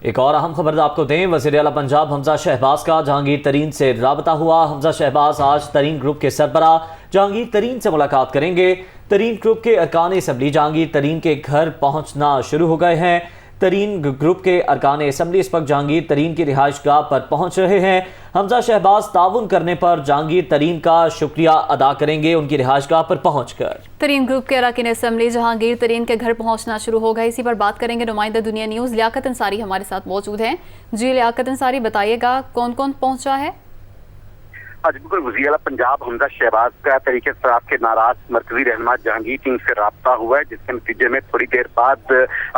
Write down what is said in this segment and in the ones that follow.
ایک اور اہم خبر آپ کو دیں، وزیر اعلیٰ پنجاب حمزہ شہباز کا جہانگیر ترین سے رابطہ ہوا۔ حمزہ شہباز آج ترین گروپ کے سربراہ جہانگیر ترین سے ملاقات کریں گے۔ ترین گروپ کے ارکان اسمبلی جہانگیر ترین کے گھر پہنچنا شروع ہو گئے ہیں۔ ترین گروپ کے ارکان اسمبلی اس وقت جہانگیر ترین کی رہائش گاہ پر پہنچ رہے ہیں۔ حمزہ شہباز تعاون کرنے پر جہانگیر ترین کا شکریہ ادا کریں گے ان کی رہائش گاہ پر پہنچ کر۔ ترین گروپ کے ارکان اسمبلی جہانگیر ترین کے گھر پہنچنا شروع ہو گئے، اسی پر بات کریں گے۔ نمائندہ دنیا نیوز لیاقت انصاری ہمارے ساتھ موجود ہیں۔ جی لیاقت انصاری، بتائیے گا کون کون پہنچا ہے؟ بالکل، وزیر اعلیٰ پنجاب حمزہ شہباز کا تحریک انصاف کے ناراض مرکزی رہنما جہانگیر ترین سے رابطہ ہوا ہے، جس کے نتیجے میں تھوڑی دیر بعد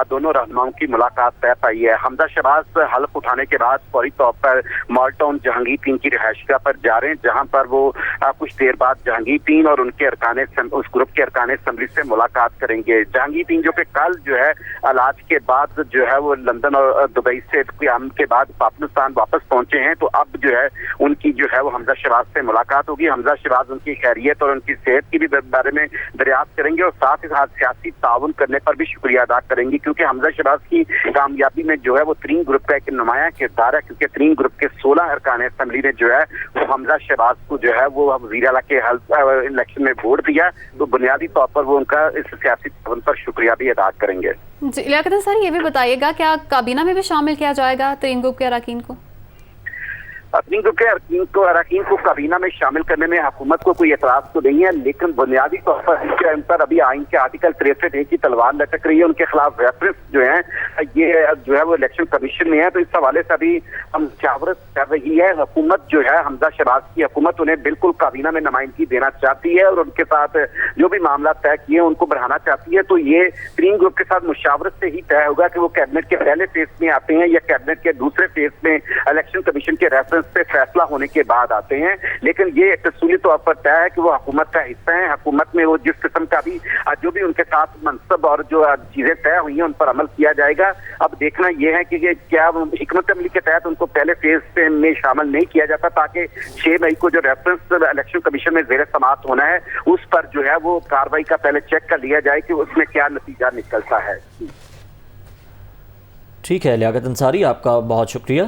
دونوں رہنماؤں کی ملاقات طے پائی ہے۔ حمزہ شہباز حلف اٹھانے کے بعد فوری طور پر مال ٹاؤن جہانگیر ترین کی رہائش گاہ پر جا رہے ہیں، جہاں پر وہ کچھ دیر بعد جہانگیر ترین اور ان کے اس گروپ کے ارکان اسمبلی سے ملاقات کریں گے۔ جہانگیر ترین جو کہ کل جو ہے علاج کے بعد جو ہے وہ لندن اور دبئی سے قیام کے بعد پاکستان واپس پہنچے ہیں، تو اب جو ہے ان کی جو ہے وہ حمزہ شہباز سے ملاقات ہوگی۔ حمزہ شہباز ان کی خیریت اور ان کی صحت کی بھی بارے میں دریافت کریں گے اور ساتھ ہی ساتھ سیاسی تعاون کرنے پر بھی شکریہ ادا کریں گے، کیونکہ حمزہ شہباز کی کامیابی میں جو ہے وہ ترین گروپ کا ایک نمایاں کردار ہے، کیونکہ ترین گروپ کے 16 ارکان اسمبلی نے جو ہے وہ حمزہ شہباز کو جو ہے وہ وزیر اعلیٰ کے الیکشن میں ووٹ دیا، تو بنیادی طور پر وہ ان کا اس سیاسی تعاون پر شکریہ بھی ادا کریں گے۔ جی لیاقت انصاری، یہ بھی بتائیے گا کیا کابینہ میں بھی شامل کیا جائے گا ترین گروپ کے اراکین کو؟ ترین گروپ کے اراکین کو کابینہ میں شامل کرنے میں حکومت کو کوئی اعتراض تو نہیں ہے، لیکن بنیادی طور پر ان پر ابھی آئین کے آرٹیکل 63 کی تلوار لٹک رہی ہے، ان کے خلاف ریفرنس جو ہیں یہ جو ہے وہ الیکشن کمیشن میں ہے، تو اس حوالے سے ابھی ہم مشاورت کر رہی ہے۔ حکومت جو ہے حمزہ شہباز کی حکومت انہیں بالکل کابینہ میں نمائندگی دینا چاہتی ہے اور ان کے ساتھ جو بھی معاملات طے کیے ان کو بڑھانا چاہتی ہے، تو یہ ترین گروپ کے ساتھ مشاورت سے ہی طے ہوگا کہ وہ کیبنٹ کے پہلے فیز میں آتے ہیں یا کیبنٹ کے دوسرے فیز میں الیکشن کمیشن کے ریفرنس سے فیصلہ ہونے کے بعد آتے ہیں، لیکن یہ تفصیلی طور پر طے ہے کہ وہ حکومت کا حصہ ہیں۔ حکومت میں وہ جس قسم کا بھی جو بھی ان کے ساتھ منصب اور جو چیزیں طے ہوئی ہیں ان پر عمل کیا جائے گا۔ اب دیکھنا یہ ہے کہ کیا حکمت عملی کے تحت ان کو پہلے فیز میں شامل نہیں کیا جاتا، تاکہ 6 مئی کو جو ریفرنس الیکشن کمیشن میں زیر سماعت ہونا ہے اس پر جو ہے وہ کارروائی کا پہلے چیک کر لیا جائے کہ اس میں کیا نتیجہ نکلتا ہے۔ ٹھیک ہے لیاقت انصاری، آپ کا بہت شکریہ۔